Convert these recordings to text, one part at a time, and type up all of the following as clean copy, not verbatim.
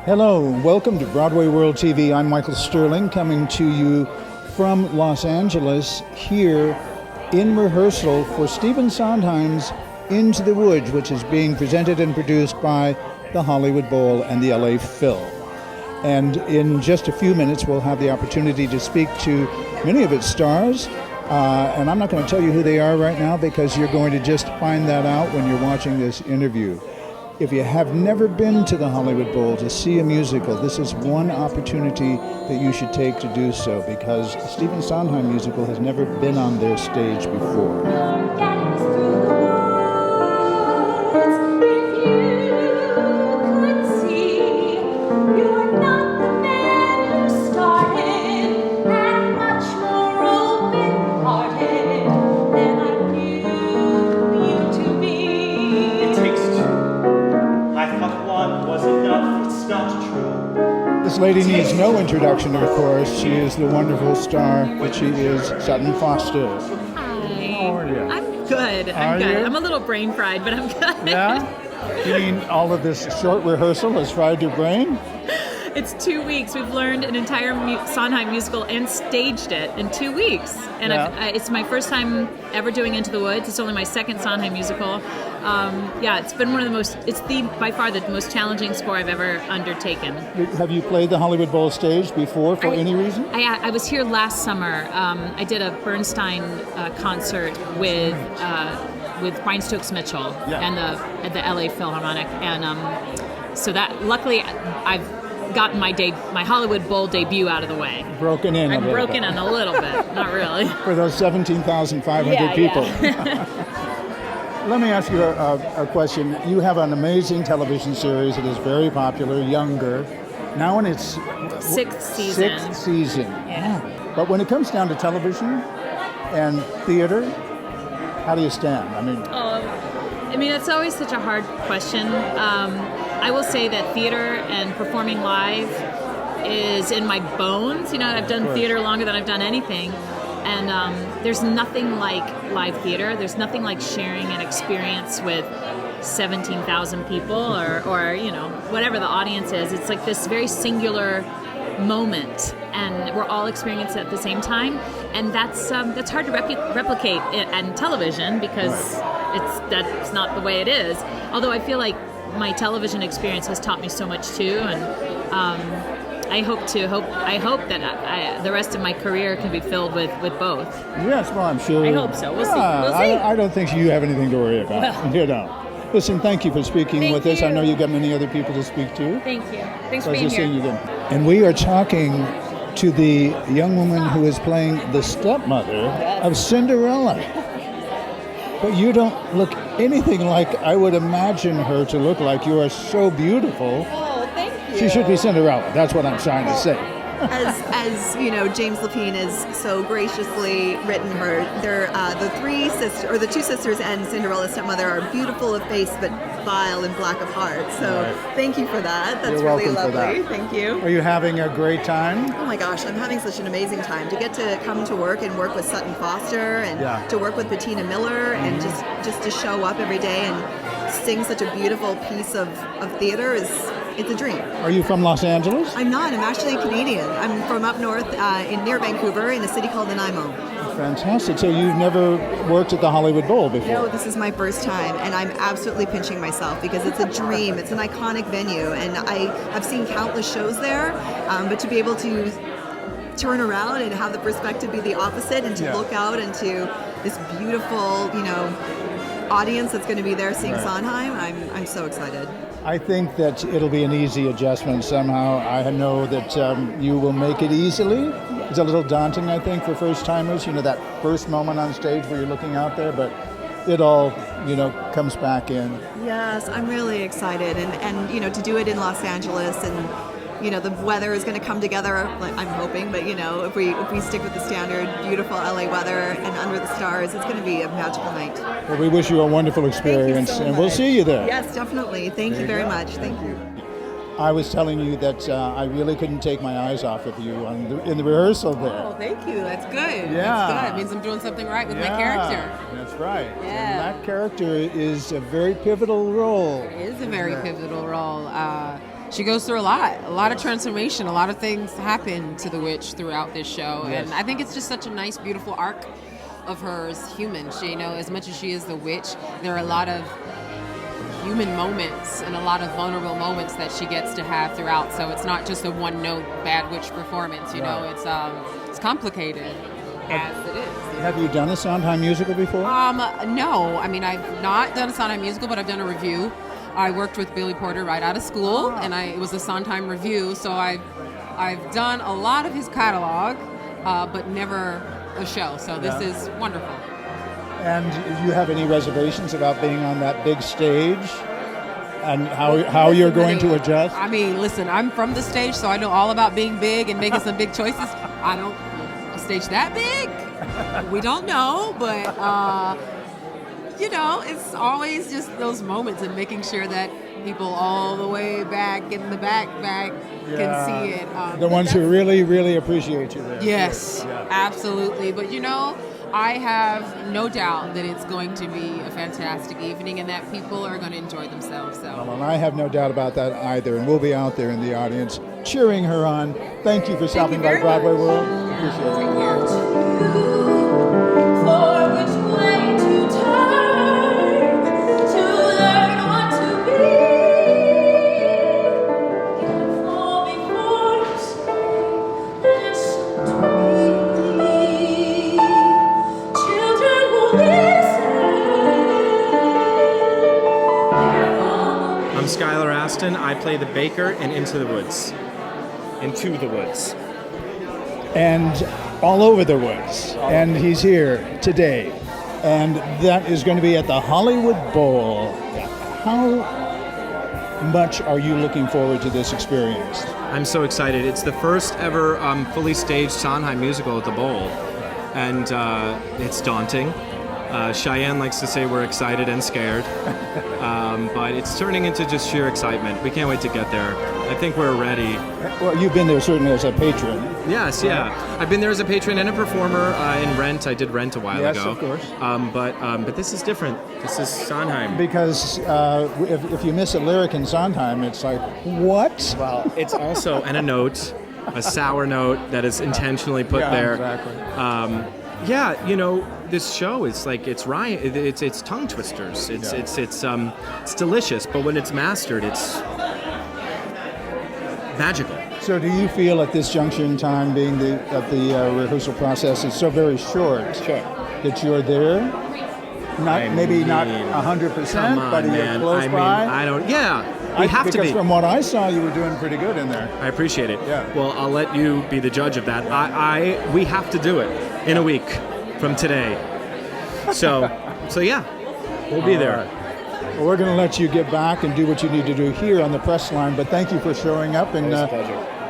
Hello, welcome to BroadwayWorld TV. I'm Michael Sterling, coming to you from Los Angeles here in rehearsal for Stephen Sondheim's Into the Woods, which is being presented and produced by the Hollywood Bowl and the LA Phil. And in just a few minutes, we'll have the opportunity to speak to many of its stars. And I'm not going to tell you who they are right now because you're going to just find that out when you're watching this interview. If you have never been to the Hollywood Bowl to see a musical, this is one opportunity that you should take to do so, because the Stephen Sondheim musical has never been on their stage before. This lady needs no introduction, of course. She is the wonderful star that she is, Sutton Foster. Hi. How are you? I'm good. I'm good. I'm a little brain fried, but I'm good. Yeah? You mean all of this short rehearsal has fried your brain? It's 2 weeks. We've learned an entire Sondheim musical and staged it in 2 weeks. And it's my first time ever doing Into the Woods. It's only my second Sondheim musical. It's been one of the most, by far the most challenging score I've ever undertaken. Have you played the Hollywood Bowl stage before for any reason? I was here last summer. I did a Bernstein concert with Brian Stokes Mitchell and the LA Philharmonic. And so that, luckily, I've gotten my Hollywood Bowl debut out of the way. Broken in a little bit, not really. For those 17,500 people. Let me ask you a question. You have an amazing television series that is very popular, Younger. Now in its sixth season. Yeah. But when it comes down to television and theater, how do you stand? I mean, it's always such a hard question. I will say that theater and performing live is in my bones. You know, I've done theater longer than I've done anything. And there's nothing like live theater. There's nothing like sharing an experience with 17,000 people or you know, whatever the audience is. It's like this very singular moment, and we're all experiencing it at the same time. And that's hard to replicate on television because that's not the way it is. Although I feel like my television experience has taught me so much too, and I hope that the rest of my career can be filled with both. Yes, well, I'm sure. I hope so. We'll see. I don't think you have anything to worry about. Well. You know. Listen, thank you for speaking with us. I know you've got many other people to speak to. Thank you. Thanks for being here. Pleasure seeing you again. And we are talking to the young woman who is playing the stepmother of Cinderella. But you don't look anything like I would imagine her to look like. You are so beautiful. Oh, thank you. She should be Cinderella. That's what I'm trying to say. As you know, James Lapine has so graciously written her. They're the two sisters and Cinderella's stepmother are beautiful of face but vile and black of heart. So Thank you for that. That's You're really welcome lovely. for that. Thank you. Are you having a great time? Oh my gosh, I'm having such an amazing time to get to come to work and work with Sutton Foster and to work with Bettina Miller and just to show up every day and sing such a beautiful piece of theater it's a dream. Are you from Los Angeles? I'm not. I'm actually a Canadian. I'm from up north near Vancouver in a city called Nanaimo. Fantastic. So you've never worked at the Hollywood Bowl before? No, this is my first time, and I'm absolutely pinching myself because it's a dream. It's an iconic venue, and I've seen countless shows there, but to be able to turn around and have the perspective be the opposite and to look out into this beautiful, audience that's going to be there seeing Sondheim, I'm so excited. I think that it'll be an easy adjustment somehow. I know that you will make it easily. It's a little daunting, I think, for first-timers, that first moment on stage where you're looking out there, but it all, comes back in. Yes, I'm really excited. And to do it in Los Angeles and, the weather is going to come together, I'm hoping, but, if we stick with the standard beautiful LA weather and under the stars, it's going to be a magical night. Well, we wish you a wonderful experience, and we'll see you there. Yes, definitely. Thank you very much. Thank you. I was telling you that I really couldn't take my eyes off of you in the rehearsal there. Oh, thank you. That's good. Yeah. That's good. It means I'm doing something right with my character. That's right. Yeah. And that character is a very pivotal role. It is a very pivotal role. she goes through a lot of transformation. A lot of things happen to the witch throughout this show. Yes. And I think it's just such a nice, beautiful arc of her as human. She, you know, as much as she is the witch, there are a lot of human moments and a lot of vulnerable moments that she gets to have throughout. So it's not just a one-note bad witch performance. You know, it's complicated as it is. Have you done a Sondheim musical before? No. I mean, I've not done a Sondheim musical, but I've done a review. I worked with Billy Porter right out of school, and it was a Sondheim review. So I've done a lot of his catalog, but never a show. So this is wonderful. And do you have any reservations about being on that big stage and how you're going to adjust? I mean, listen, I'm from the stage, so I know all about being big and making some big choices. I don't a stage that big. We don't know, but you know, it's always just those moments and making sure that people all the way back in the back can see it. The ones who really, really appreciate you there. Yes, absolutely. But you know, I have no doubt that it's going to be a fantastic evening and that people are going to enjoy themselves. So. Well, and I have no doubt about that either. And we'll be out there in the audience cheering her on. Thank you for stopping by Broadway World. Appreciate it. Take care. For which way to turn to learn what to be? Can fall before us, listen to me. Children will listen. I'm Skylar Aston. I play the baker in Into the Woods. Into the Woods. And all over the woods. And he's here today. And that is going to be at the Hollywood Bowl. How much are you looking forward to this experience? I'm so excited. It's the first ever fully staged Sondheim musical at the Bowl. And it's daunting. Cheyenne likes to say we're excited and scared. But it's turning into just sheer excitement. We can't wait to get there. I think we're ready. Well, you've been there certainly as a patron. Yes, yeah. I've been there as a patron and a performer in Rent. I did Rent a while Yes, ago. of course. But this is different. This is Sondheim. Because if you miss a lyric in Sondheim, it's like, what? Well, it's also, and a note, a sour note that is intentionally put there. Exactly. Yeah, you know, this show is like it's tongue twisters. It's delicious, but when it's mastered, it's magical. So do you feel at this juncture in time, being that the rehearsal process is so very short, that you're there? Not 100%, Come on, but you're man. close by? I don't. Yeah, we have to because be. from what I saw, you were doing pretty good in there. I appreciate it. Yeah. Well, I'll let you be the judge of that. We have to do it in a week from today. So yeah, we'll be there. Right. Well, we're going to let you get back and do what you need to do here on the press line, but thank you for showing up and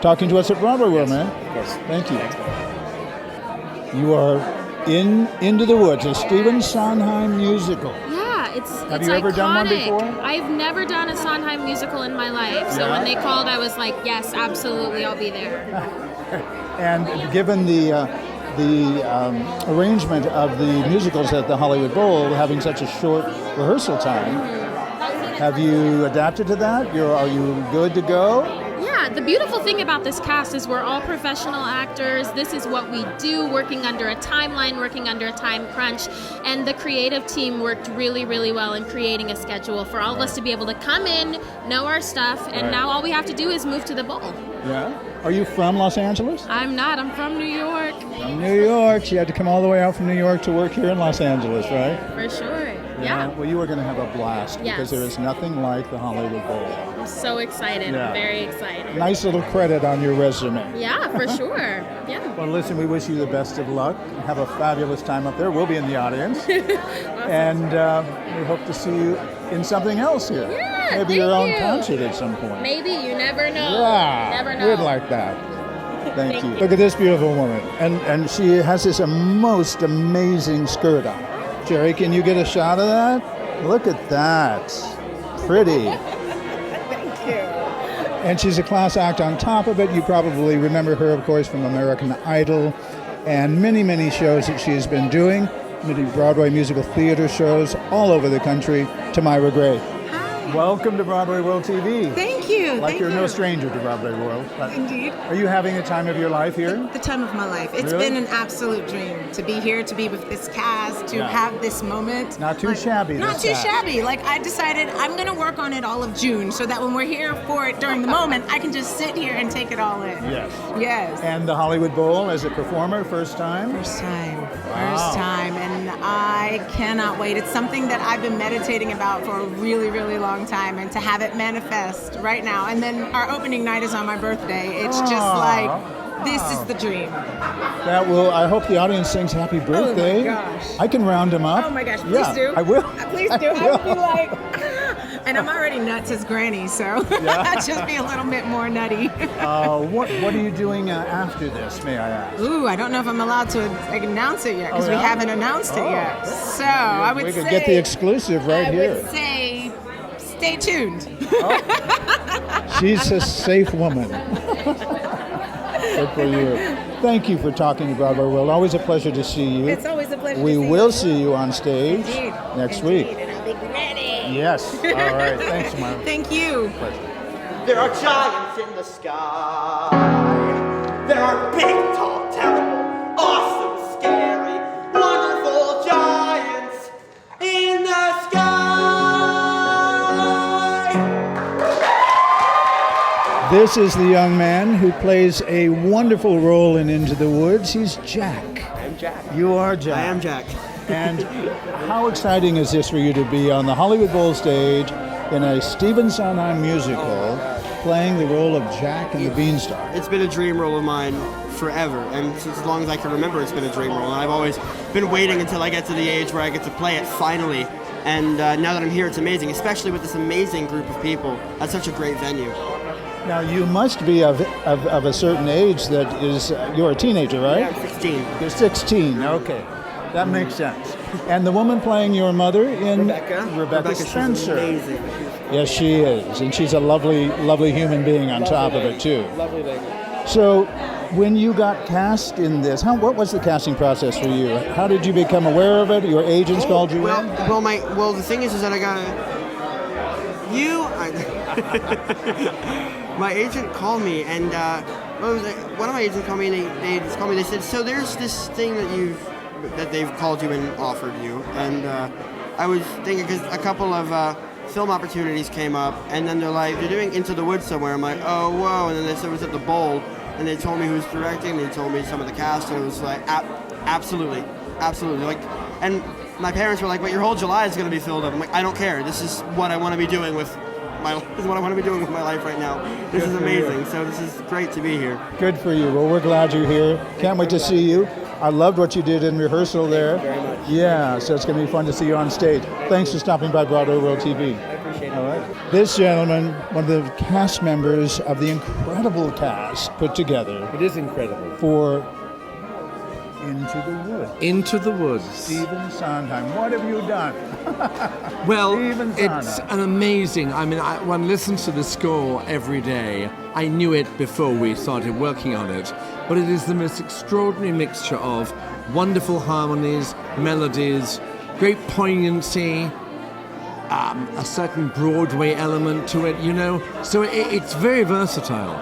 talking to us at Broadway World, man. Of course. Thank you. You are in Into the Woods, a Stephen Sondheim musical. Yeah, it's Have it's you ever iconic. done one before? I've never done a Sondheim musical in my life. So Yeah? when they called, I was like, yes, absolutely, I'll be there. And given the arrangement of the musicals at the Hollywood Bowl having such a short rehearsal time, have you adapted to that? Are you good to go? Yeah, the beautiful thing about this cast is we're all professional actors. This is what we do, working under a timeline, working under a time crunch. And the creative team worked really, really well in creating a schedule for all of us to be able to come in, know our stuff, and now all we have to do is move to the bowl. Yeah. Are you from Los Angeles? I'm not. I'm from New York. From New York. She had to come all the way out from New York to work here in Los Angeles, right? For sure. Yeah. Well, you are going to have a blast because Yes. there is nothing like the Hollywood Bowl. I'm so excited. Yeah. I'm very excited. Nice little credit on your resume. Yeah, for sure. Yeah. Well, listen, we wish you the best of luck. Have a fabulous time up there. We'll be in the audience. And we hope to see you in something else here. Yeah, Maybe your own thank you. concert at some point. Maybe. You never know. Yeah, Never know. we'd like that. Thank Thank you. you. Look at this beautiful woman. And she has this most amazing skirt on. Jerry, can you get a shot of that? Look at that. Pretty. Thank you. And she's a class act on top of it. You probably remember her, of course, from American Idol and many, many shows that she has been doing, many Broadway musical theater shows all over the country. Tamira Gray. Hi, Welcome to Broadway World TV. Thank you. Like Thank you're you. no stranger to Broadway World. But Indeed. Are you having a time of your life here? The time of my life. It's Really? been an absolute dream to be here, to be with this cast, to Yeah. have this moment. Not too shabby, Not this too cast. shabby. Like, I decided I'm going to work on it all of June so that when we're here for it during the moment, I can just sit here and take it all in. Yes. Yes. And the Hollywood Bowl as a performer, first time? First time. Wow. First time. And I cannot wait. It's something that I've been meditating about for a really, really long time, and to have it manifest right now. And then our opening night is on my birthday. It's just like, this is the dream. That will. I hope the audience sings happy birthday. gosh. I can round them up. Oh my gosh, please Yeah, do. I will. Please do. I will. I'd be like, ah. And I'm already nuts as Granny, so I'd just be a little bit more nutty. What are you doing after this, may I ask? Ooh, I don't know if I'm allowed to announce it yet because Oh, yeah? we haven't announced it yet. So I would We say could get the exclusive right I here. would say stay tuned. She's a safe woman. Good for you. Thank you for talking to Broadway World. Always a pleasure to see you. It's always a pleasure. We to see will you. see you on stage Indeed. next Indeed. week. And I'll be ready. Yes. All right. Thanks, Mark. Thank you. There are giants in the sky. There are big, tall, terrible, awesome, scary, wonderful giants in the sky. This is the young man who plays a wonderful role in Into the Woods. He's Jack. I'm Jack. You are Jack. I am Jack. And how exciting is this for you to be on the Hollywood Bowl stage in a Stephen Sondheim musical, playing the role of Jack and the Beanstalk? It's been a dream role of mine forever, and since as long as I can remember, it's been a dream role. And I've always been waiting until I get to the age where I get to play it finally. And now that I'm here, it's amazing, especially with this amazing group of people at such a great venue. Now, you must be of a certain age that is, you're a teenager, right? Yeah, I'm 16. You're 16, okay. That makes sense. And the woman playing your mother in Rebecca she's Spencer. amazing. Yes, she is. And she's a lovely, lovely human being on top of it, too. Lovely lady. So, when you got cast in this, what was the casting process for you? How did you become aware of it? Your agents called you in? Well, the thing is that I got my agent called me, and one of my agents called me, and they just called me. They said, "So there's this thing that they've called you and offered you," and I was thinking because a couple of film opportunities came up, and then they're like, "They're doing Into the Woods somewhere." I'm like, "Oh, whoa!" And then they said it was at the Bowl, and they told me who was directing. They told me some of the cast, and it was like, absolutely, like, and my parents were like, "But your whole July is going to be filled up." I'm like, "I don't care. This is what I want to be doing with my life right now. This is amazing. So this is great to be here." Good for you. Well, we're glad you're here. Can't wait to see you. I loved what you did in rehearsal there. Very much. Yeah, so it's going to be fun to see you on stage. Thanks for stopping by Broadway World TV. I appreciate it. All right. This gentleman, one of the cast members of the incredible cast put together It is incredible. for Into the Woods. Into the Woods. Stephen Sondheim, what have you done? Well, Stephen it's Sondheim. an amazing. I mean, one listens to the score every day. I knew it before we started working on it, but it is the most extraordinary mixture of wonderful harmonies, melodies, great poignancy, a certain Broadway element to it, you know. So it's very versatile,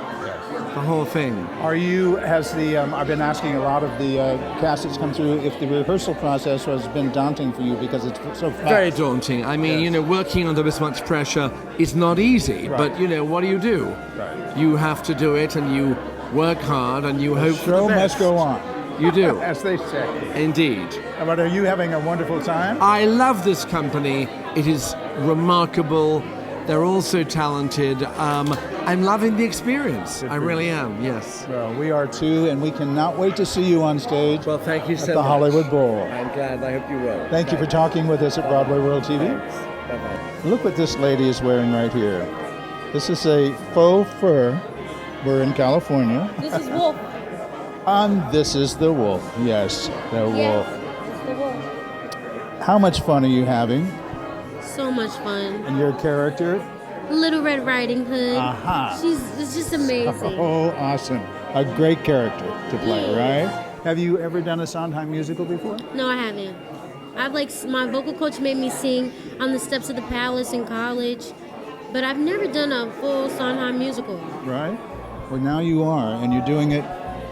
the whole thing. Are you, I've been asking a lot of the cast that's come through if the rehearsal process has been daunting for you because it's so fast. Very daunting. I mean, Yes. you know, working under this much pressure is not easy, Right. but, you know, what do? Right. You have to do it, and you work hard, and you hope for Show the must best. go on, You do, as they say. indeed. But are you having a wonderful time? I love this company. It is remarkable. They're all so talented. I'm loving the experience. I really am, yes. Well, we are too, and we cannot wait to see you on stage Well, thank you at so the much. Hollywood Bowl. I'm glad. I hope you will. Thank you for talking with us at Broadway World TV. Bye-bye. Look what this lady is wearing right here. This is a faux fur. We're in California. This is Wolf. And this is the wolf. Yes, the wolf. Yeah, it's the wolf. How much fun are you having? So much fun. And your character? Little Red Riding Hood. Aha. It's just amazing. Oh, awesome. A great character to play, right? Have you ever done a Sondheim musical before? No, I haven't. My vocal coach made me sing on the steps of the palace in college. but I've never done a full Sondheim musical. Right? Well, now you are, and you're doing it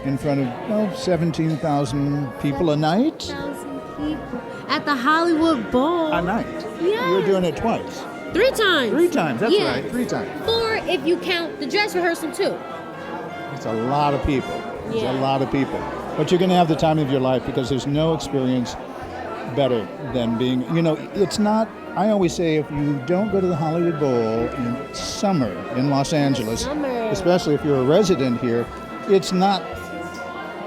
in front of 17,000 people a night. 1,000 people at the Hollywood Bowl. A night. Yes. You're doing it twice. 3 times. 3 times. That's Yes. right. 3 times. 4 if you count the dress rehearsal too. It's a lot of people. It's Yeah. a lot of people. But you're going to have the time of your life because there's no experience better than being, it's not, I always say if you don't go to the Hollywood Bowl in summer in Los Angeles, Summer. especially if you're a resident here, it's not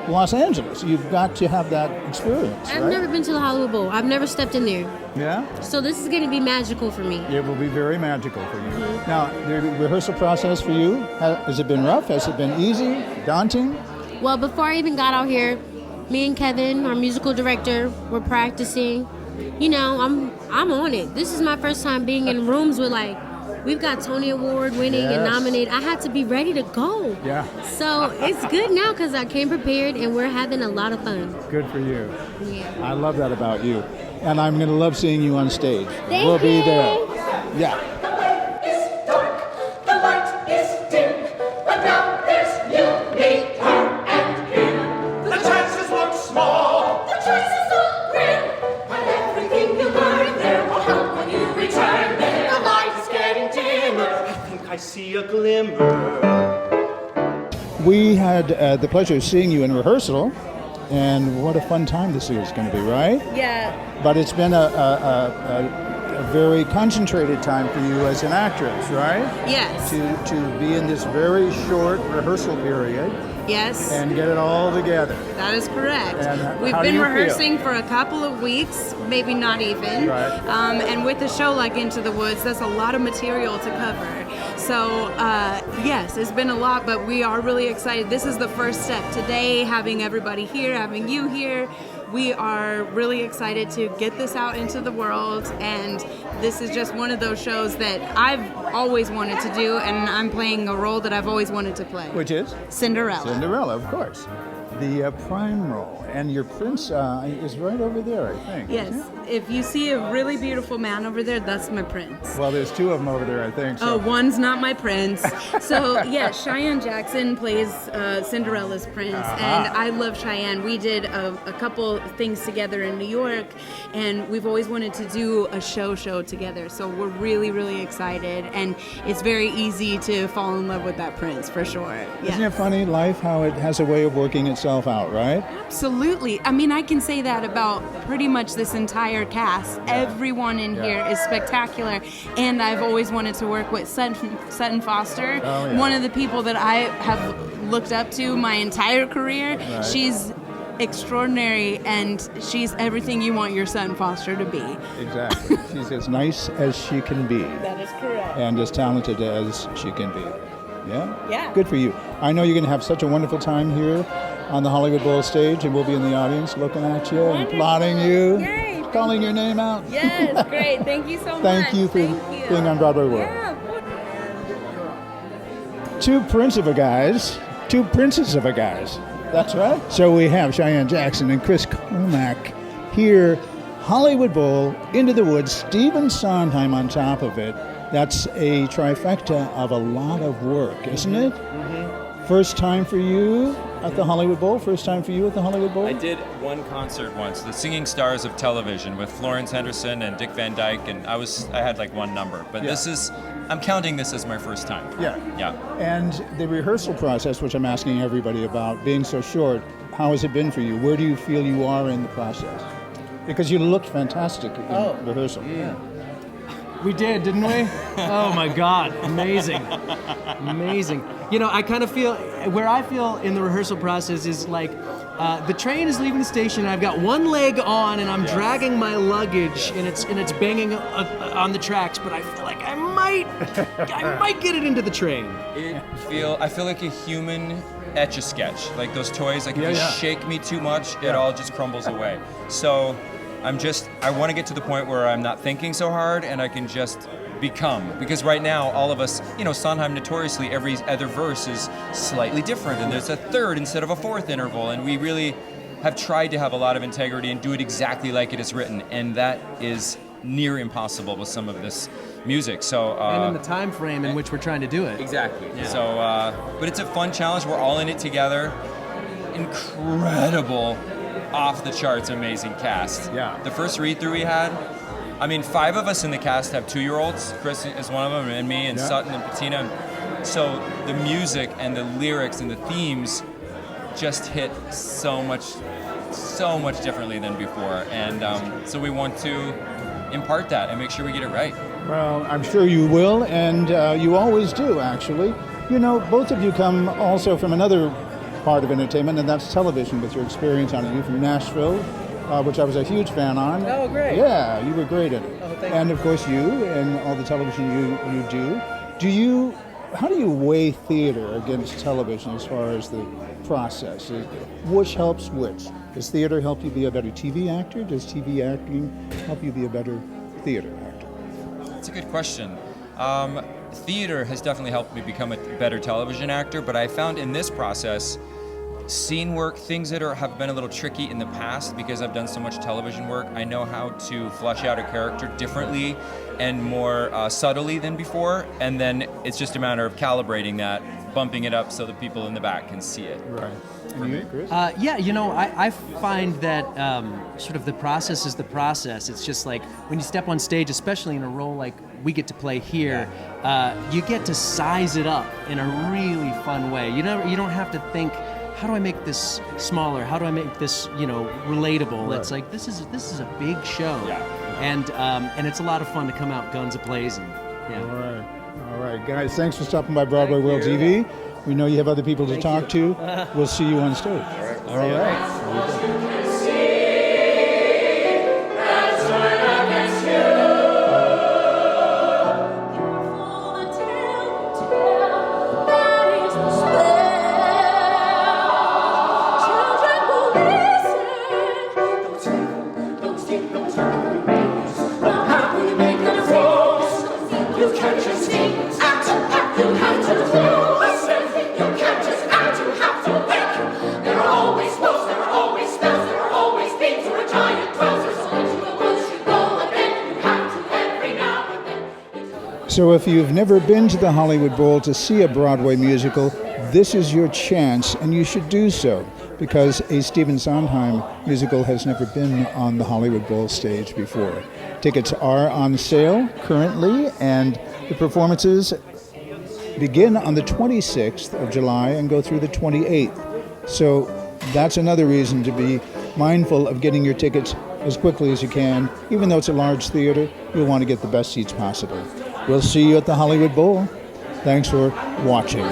Los Angeles. You've got to have that experience, I've right? never been to the Hollywood Bowl. I've never stepped in there. Yeah? So this is going to be magical for me. It will be very magical for you. Mm-hmm. Now, the rehearsal process for you, has it been rough? Has it been easy? Daunting? Well, before I even got out here, me and Kevin, our musical director, were practicing. I'm on it. This is my first time being in rooms with we've got Tony Award winning and Yes. nominated. I had to be ready to go. Yeah. So it's good now because I came prepared and we're having a lot of fun. Good for you. Yeah. I love that about you. And I'm going to love seeing you on stage. Thank We'll be you. there. Yeah. The way is dark, the light is dim, but now there's you, me, her, and him. The chances look small, the choices look grim, but everything you learn there will help when you return there. The light is getting dimmer, I think I see a glimmer. We had the pleasure of seeing you in rehearsal, and what a fun time this is going to be, right? Yeah. But it's been a very concentrated time for you as an actress, right? Yes. To be in this very short rehearsal period Yes. and get it all together. That is correct. And We've how do been you feel? rehearsing for a couple of weeks, maybe not even. Right. And with a show like Into the Woods, that's a lot of material to cover. So, yes, it's been a lot, but we are really excited. This is the first step. Today, having everybody here, having you here, we are really excited to get this out into the world, and this is just one of those shows that I've always wanted to do, and I'm playing a role that I've always wanted to play. Which is? Cinderella. Cinderella, of course. The prime role. And your prince is right over there, I think. Yes. isn't it? If you see a really beautiful man over there, that's my prince. Well, there's 2 of them over there, I think. So. Oh, one's not my prince. So, yeah, Cheyenne Jackson plays Cinderella's prince. And I love Cheyenne. We did a couple things together in New York, and we've always wanted to do a show together. So we're really, really excited. And it's very easy to fall in love with that prince, for sure. Isn't it funny, life, how it has a way of working itself out, right? Absolutely. I mean, I can say that about pretty much this entire cast. Everyone in here is spectacular. And I've always wanted to work with Sutton Foster, Oh, yeah. one of the people that I have looked up to my entire career. Right. She's extraordinary, and she's everything you want your Sutton Foster to be. Exactly. She's as nice as she can be. That is correct. And as talented as she can be. Yeah? Yeah. Good for you. I know you're going to have such a wonderful time here on the Hollywood Bowl stage, and we'll be in the audience looking at you and applauding you, Yay. calling your name out. Yes, great. Thank you so much. Thank you for being on Broadway World. Yeah. 2 princes of a guys. That's right. So we have Cheyenne Jackson and Chris Comack here, Hollywood Bowl, Into the Woods, Stephen Sondheim on top of it. That's a trifecta of a lot of work, isn't it? Mm-hmm. First time for you at the Hollywood Bowl? First time for you at the Hollywood Bowl? I did one concert once, The Singing Stars of Television, with Florence Henderson and Dick Van Dyke, and I had like one number. But I'm counting this as my first time. Yeah. Yeah. And the rehearsal process, which I'm asking everybody about, being so short, how has it been for you? Where do you feel you are in the process? Because you looked fantastic in rehearsal. Yeah. We did, didn't we? Oh my God, amazing. Amazing. I kind of feel, where I feel in the rehearsal process is like, the train is leaving the station and I've got one leg on and I'm dragging my luggage and it's banging on the tracks, but I feel like I might get it into the train. I feel like a human Etch-a-Sketch, like those toys, like if you shake me too much, it all just crumbles away. So I want to get to the point where I'm not thinking so hard and I can just become. Because right now, all of us, Sondheim notoriously, every other verse is slightly different and there's a third instead of a fourth interval, and we really have tried to have a lot of integrity and do it exactly like it is written, and that is near impossible with some of this music. So and in the time frame in which we're trying to do it. Exactly. Yeah. So, but it's a fun challenge. We're all in it together. Incredible, off the charts, amazing cast. Yeah. The first read through we had, I mean, 5 of us in the cast have 2-year-olds. Chris is one of them, and me, and Sutton, and Patina. So the music and the lyrics and the themes just hit so much differently than before. And so we want to impart that and make sure we get it right. Well, I'm sure you will, and you always do, actually. You know, both of you come also from another part of entertainment, and that's television, with your experience on it. You from Nashville, which I was a huge fan on. Oh, great. Yeah, you were great at it. Oh, thank and of course you and all the television you do. How do you weigh theater against television as far as the process? Which helps which? Does theater help you be a better TV actor? Does TV acting help you be a better theater actor? That's a good question. Theater has definitely helped me become a better television actor, but I found in this process, scene work, things that have been a little tricky in the past, because I've done so much television work, I know how to flesh out a character differently and more subtly than before, and then it's just a matter of calibrating that, bumping it up so the people in the back can see it. Right. For me, Chris? Yeah, you know, I find that sort of the process is the process. It's just like when you step on stage, especially in a role like we get to play here, you get to size it up in a really fun way. You don't have to think, how do I make this smaller? How do I make this, relatable? Right. It's like this is a big show, and it's a lot of fun to come out guns a-blazing. Yeah. All right, guys. Thanks for stopping by Broadway World TV. We know you have other people to talk to. We'll see you on stage. All right. So if you've never been to the Hollywood Bowl to see a Broadway musical, this is your chance, and you should do so, because a Stephen Sondheim musical has never been on the Hollywood Bowl stage before. Tickets are on sale currently, and the performances begin on the 26th of July and go through the 28th. So that's another reason to be mindful of getting your tickets as quickly as you can. Even though it's a large theater, you'll want to get the best seats possible. We'll see you at the Hollywood Bowl. Thanks for watching.